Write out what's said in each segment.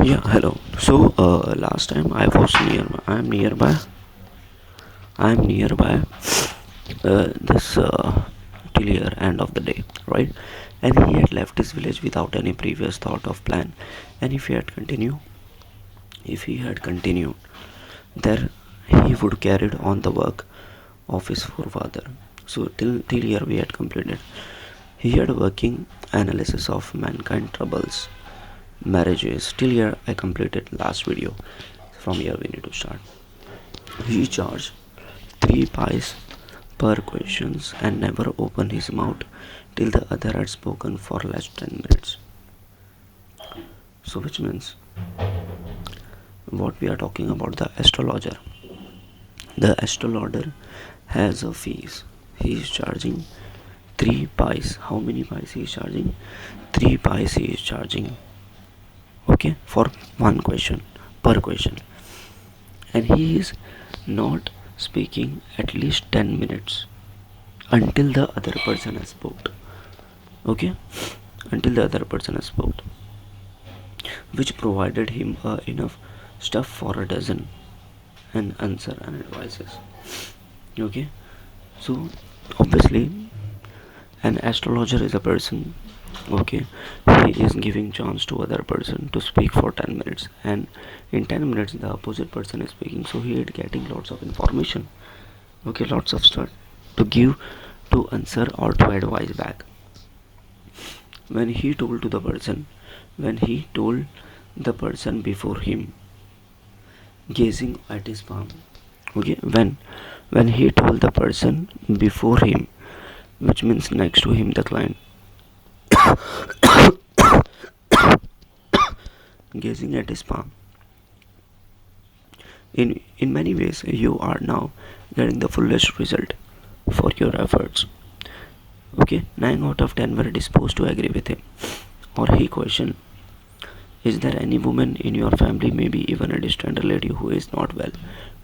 Yeah, hello. So, last time I was nearby this till year end of the day, right? And he had left his village without any previous thought of plan. And if he had continued, there he would carried on the work of his forefather. So till here we had completed. He had working analysis of mankind troubles, marriages. Till here I completed last video. From here we need to start. He charged 3 pies per questions and never opened his mouth till the other had spoken for less 10 minutes. So which means what we are talking about, the astrologer. The astrologer has a fees. He is charging 3 pies. How many pies he is charging? 3 pies he is charging. Okay, for one question per question. And he is not speaking at least 10 minutes until the other person has spoken. Okay, until the other person has spoken, which provided him enough stuff for a dozen and answer and advices. Okay, so obviously an astrologer is a person. Okay, he is giving chance to other person to speak for 10 minutes, and in 10 minutes the opposite person is speaking, so he is getting lots of information. Okay, lots of stuff to give, to answer or to advise back. When he told to the person, when he told the person before him, gazing at his palm. Okay, when he told the person before him, which means next to him, the client, gazing at his palm. In many ways, you are now getting the fullest result for your efforts. Okay, 9 out of 10 were disposed to agree with him. Or he questioned, is there any woman in your family, maybe even a distant relative, who is not well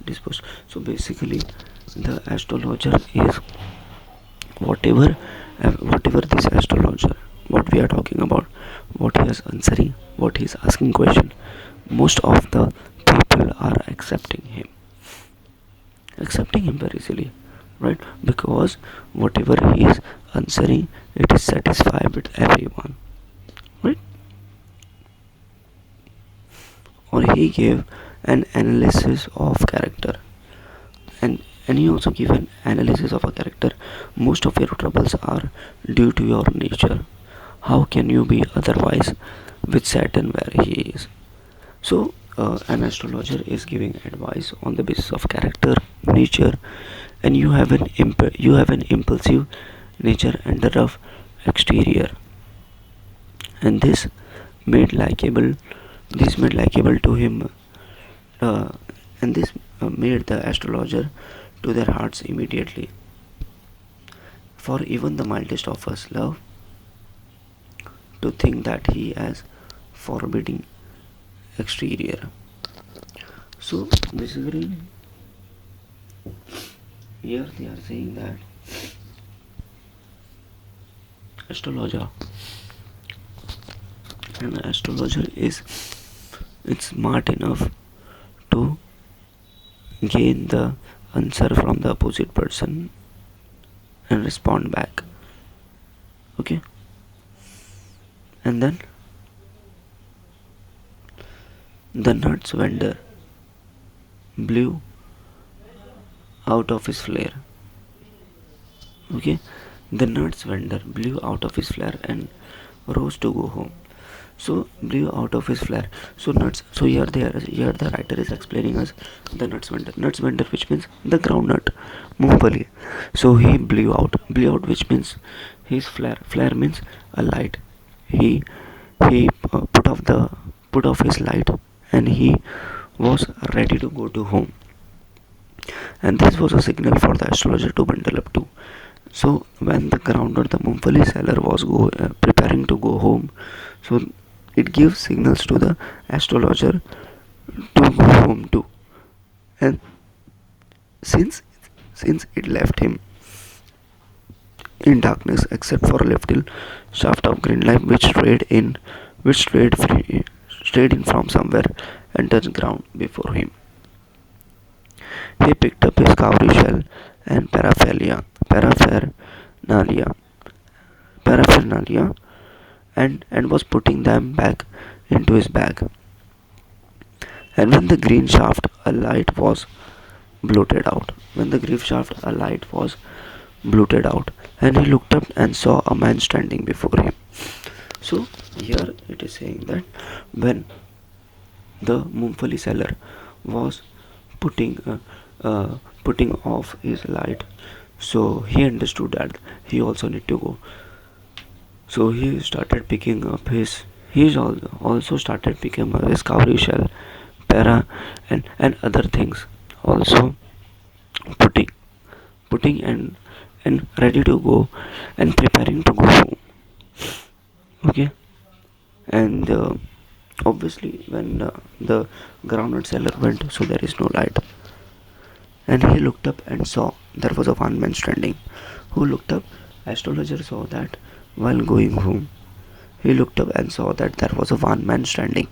disposed? So basically, the astrologer is whatever, whatever this astrologer, what we are talking about, what he is answering, what he is asking question, most of the people are accepting him very easily, right? Because whatever he is answering, it is satisfied with everyone, right? Or he gave an analysis of character, and he also give an analysis of a character. Most of your troubles are due to your nature. How can you be otherwise with Saturn where he is? So an astrologer is giving advice on the basis of character, nature, and you have an impulsive nature and a rough exterior, and made likable made likable to him, uh, and this made the astrologer to their hearts immediately. For even the mildest of us love to think that he has forbidding exterior. So basically, here they are saying that astrologer an astrologer is it's smart enough to gain the answer from the opposite person and respond back. Okay, and then the nuts vendor blew out of his flare. Okay, the nuts vendor blew out of his flare and rose to go home. So blew out of his flare. So nuts. So here the writer is explaining us the nuts vendor, which means the groundnut, Mumfali. So he blew out, which means his flare. Flare means a light. He put off his light, and he was ready to go to home. And this was a signal for the astrologer to bundle up too. So when the groundnut, the Mumfali seller was preparing to go home, so it gives signals to the astrologer to go home too. And since it left him in darkness except for a little shaft of green light which strayed straight in from somewhere and touched ground before him. He picked up his cowrie shell and paraphernalia, paraphernalia, and was putting them back into his bag. And when the green shaft a light was blotted out, when the green shaft a light was blotted out, and he looked up and saw a man standing before him. So here it is saying that when the Mumfali seller was putting putting off his light, so he understood that he also need to go. So he started picking up his he's also started picking up his cowrie shell, para, and other things, also putting putting and ready to go and preparing to go home. Okay. And obviously when the groundnut seller went, so there is no light, and he looked up and saw there was a one man standing. Who looked up? Astrologer saw that while going home. He looked up and saw that there was a one man standing.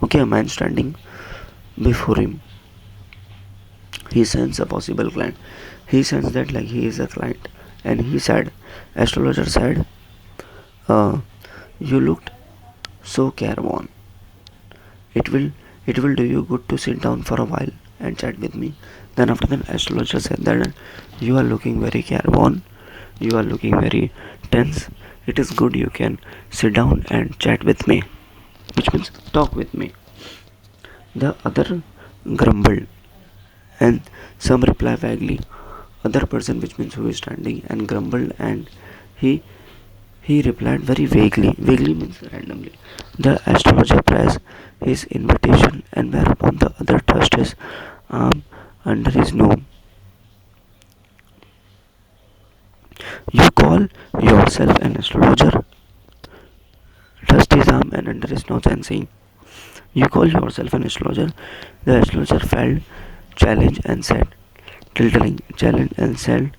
Okay, a man standing before him. He sensed a possible client. He sensed that like he is a client, and he said, Astrologer said, "You looked so careworn. It will it will do you good to sit down for a while and chat with me." Then after that, Astrologer said that you are looking very careworn. You are looking very tense. It is good you can sit down and chat with me, which means talk with me. The other grumbled, and some reply vaguely. Other person, which means who is standing, and grumbled, and he he replied very vaguely. Vaguely means randomly. The astrologer pressed his invitation, and whereupon the other thrust his arm under his nose. You call yourself an astrologer? Thrust his arm and under his nose and saying, "You call yourself an astrologer?" The astrologer felt challenged and said, challenged and said,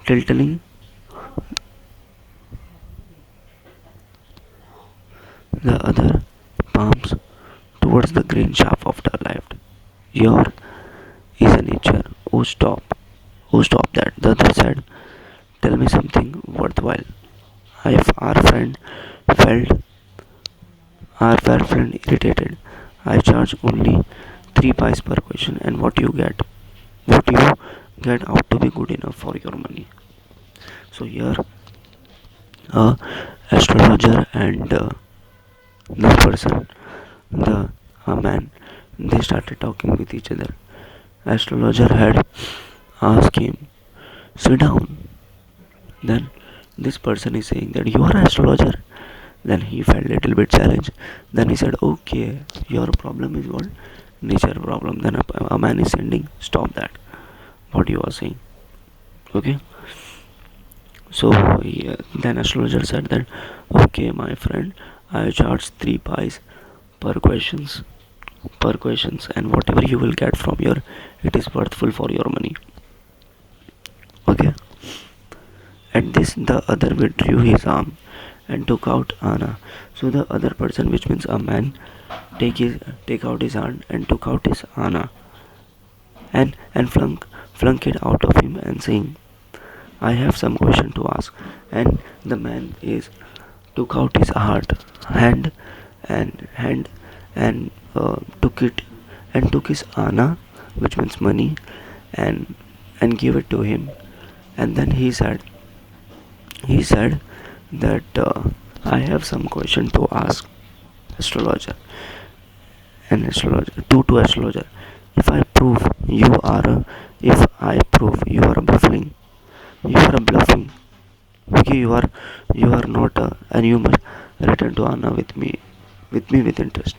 tilting the other palms towards the green shaft of the left. "Your is a nature. Oh, stop. Oh, stop that." The other said, "Tell me something worthwhile." If felt our friend irritated, "I charge only 3 pies per question, and what you get out to be good enough for your money." So here, astrologer and the person, the man, they started talking with each other. Astrologer had asked him, "Sit down." Then this person is saying that you are an astrologer. Then he felt a little bit challenged. Then he said, "Okay, your problem is what? Nature problem." Then a man is sending, "Stop that. What you are saying." Okay. So then astrologer said that, "Okay, my friend, I charge 3 pies per questions, and whatever you will get from your, it is worthful for your money." Okay. At this, the other withdrew his arm and took out Anna. So the other person, which means a man, take out his hand and took out his Anna, and flung it out of him and saying, "I have some question to ask." And the man is took out his hand and took it and took his Anna, which means money, and gave it to him. And then he said that I have some question to ask astrologer. And astrologer to astrologer, if I prove you are a, if I prove you are a bluffing. Okay, you are not and you must return to Anna with me with interest.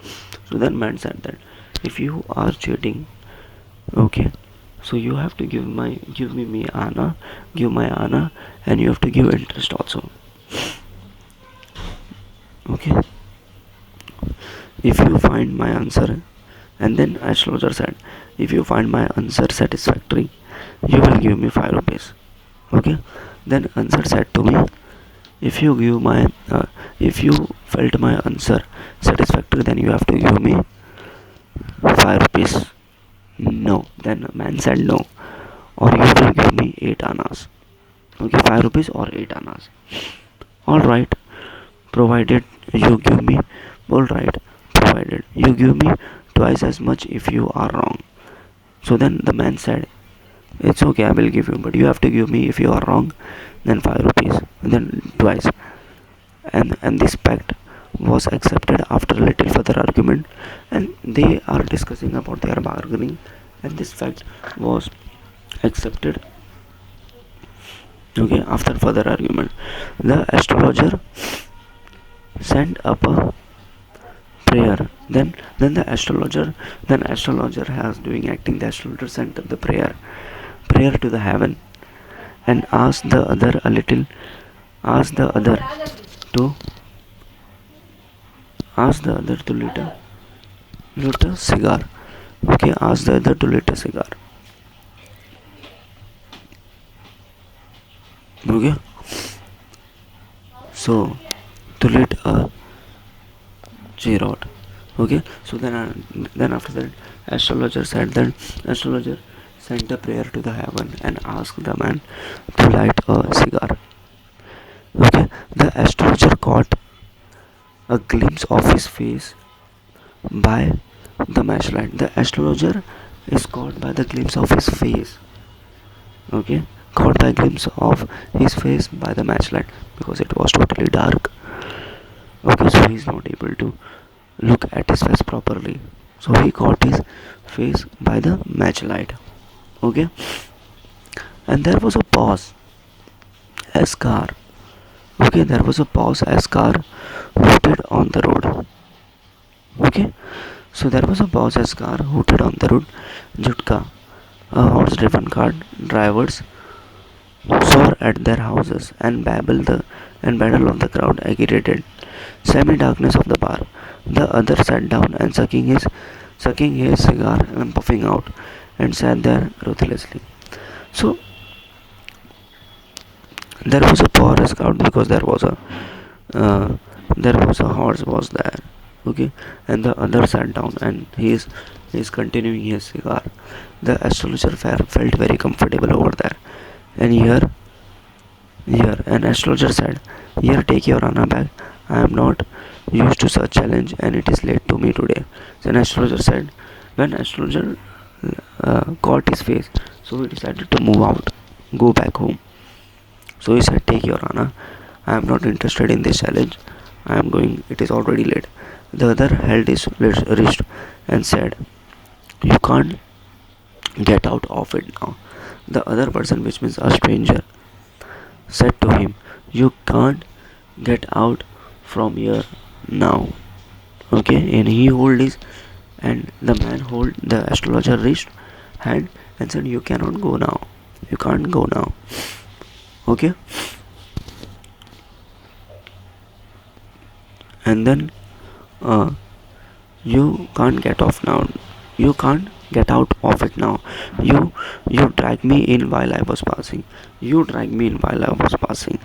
So then man said that if you are cheating, okay, so you have to give me Anna, give my Anna, and you have to give interest also. Okay, if you find my answer. And then astrologer said, if you find my answer satisfactory, you will give me 5 rupees. Okay. Then answer said to me, if you give my if you felt my answer satisfactory, then you have to give me 5 rupees. No, then the man said no, or you will give me 8 annas. Okay, 5 rupees or 8 annas. All right, provided you give me. All right, provided you give me twice as much if you are wrong. So then the man said, it's okay, I will give you, but you have to give me if you are wrong, then 5 rupees, then twice. And this pact was accepted after a little further argument, and they are discussing about their bargaining, and this fact was accepted. Okay, after further argument, the astrologer sent up a prayer. Then the astrologer has doing acting. The astrologer sent up the prayer to the heaven, and asked the other to lit a cigar. Okay, asked the other to lit a cigar. Okay, so to lit a cheroot. Okay, so then after that, astrologer sent a prayer to the heaven and asked the man to light a cigar. Okay, the astrologer caught a glimpse of his face by the matchlight. The astrologer is caught by the glimpse of his face. Okay, caught by a glimpse of his face by the matchlight, because it was totally dark. Okay, so he is not able to look at his face properly. So he caught his face by the matchlight. Okay, and there was a pause as car. Okay, there was a pause as car hooted on the road. Okay, so there was a pause as car hooted on the road. Jutka, a horse-driven car, drivers soar at their houses and battle on the crowd agitated semi-darkness of the bar. The other sat down and sucking his cigar and puffing out, and sat there ruthlessly. So there was a poor crowd, because there was a horse was there. Okay, and the other sat down, and he is continuing his cigar. The astrologer felt very comfortable over there, and here an astrologer said, here, take your Anna back. I am not used to such challenge, and it is late to me today. Then astrologer said, when astrologer caught his face, so he decided to move out, go back home. So he said, take your Anna, I am not interested in this challenge. I am going, it is already late. The other held his wrist and said, you can't get out of it now. The other person, which means a stranger, said to him, you can't get out from here now. Okay, and he hold his, and the man hold the astrologer wrist hand and said, you cannot go now. You can't go now. Okay, and then you can't get off now. You can't get out of it now. You dragged me in while I was passing. You dragged me in while I was passing.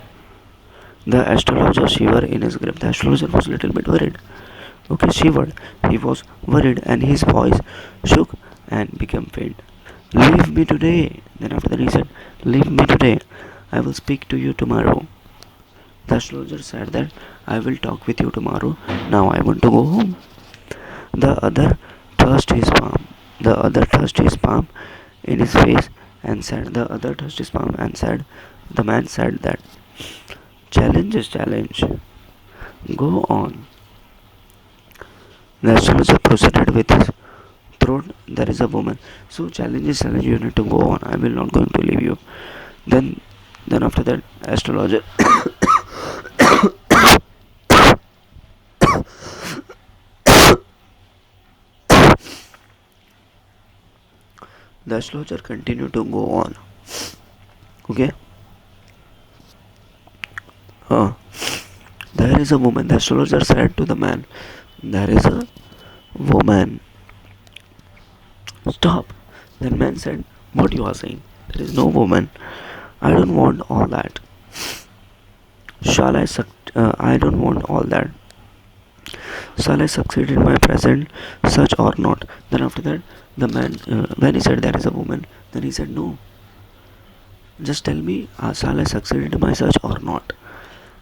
The astrologer shivered in his grip. The astrologer was a little bit worried. Okay, shivered. He was worried, and his voice shook and became faint. Leave me today. Then after that he said, leave me today. I will speak to you tomorrow. The astrologer said that I will talk with you tomorrow. Now I want to go home. The other thrust his palm. The other thrust his palm in his face and said, the other thrust his palm and said, the man said that challenge is challenge. Go on. The astrologer proceeded with his throat. There is a woman. So challenge is challenge. You need to go on. I will not going to leave you. Then after that, astrologer the astrologer continued to go on. Okay. There is a woman. The astrologer said to the man, there is a woman. Stop. The man said, what you are saying? There is no woman. I don't want all that. I don't want all that. Shall I succeed in my present search or not? Then after that, the man, when he said there is a woman, then he said no. Just tell me, shall I succeed in my search or not?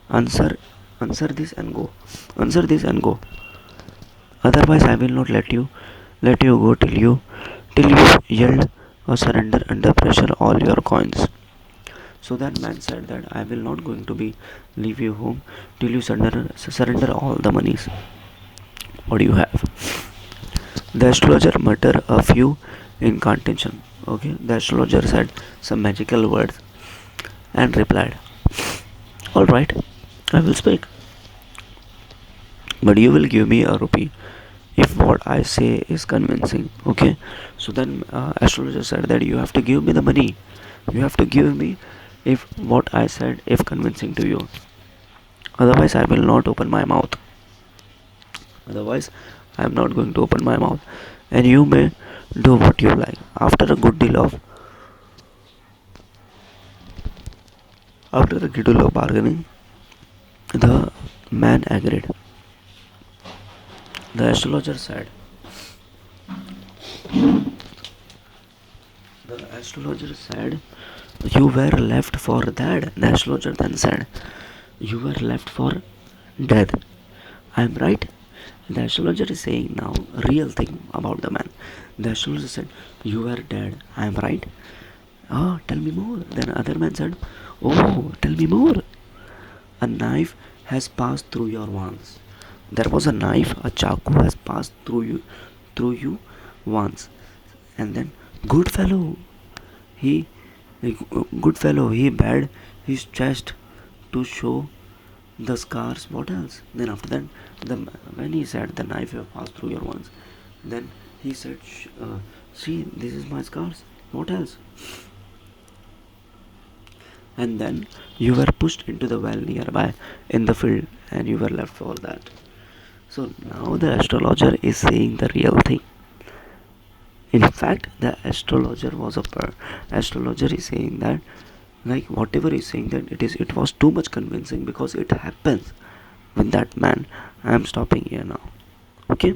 Answer, answer this and go. Answer this and go. Otherwise, I will not let you go till you yield or surrender under pressure all your coins. So that man said that I will not going to be leave you home till you surrender all the monies what you have. The astrologer muttered a few incantation. Okay, the astrologer said some magical words and replied, "All right, I will speak, but you will give me a rupee if what I say is convincing." Okay, so then astrologer said that you have to give me the money. You have to give me if what I said if convincing to you. Otherwise, I will not open my mouth. Otherwise, I am not going to open my mouth, and you may do what you like. After a good deal of bargaining, the man agreed. The astrologer said, The astrologer said, "You were left for dead." The astrologer then said, "You were left for dead. I am right." The astrologer is saying now a real thing about the man. The astrologer said, "You were dead. I am right." "Oh, tell me more." Then other man said, "Oh, tell me more." "A knife has passed through your once." There was a knife, a chaku has passed through you once. And then, good fellow, he, good fellow, he bared his chest to show the scars. What else? Then after that, the when he said the knife have passed through your once, then he said, "See, this is my scars. What else?" And then you were pushed into the well nearby in the field, and you were left for that. So now the astrologer is saying the real thing. In fact, the astrologer was astrologer is saying that, like whatever he's saying, that it was too much convincing because it happens with that man. I am stopping here now. Okay.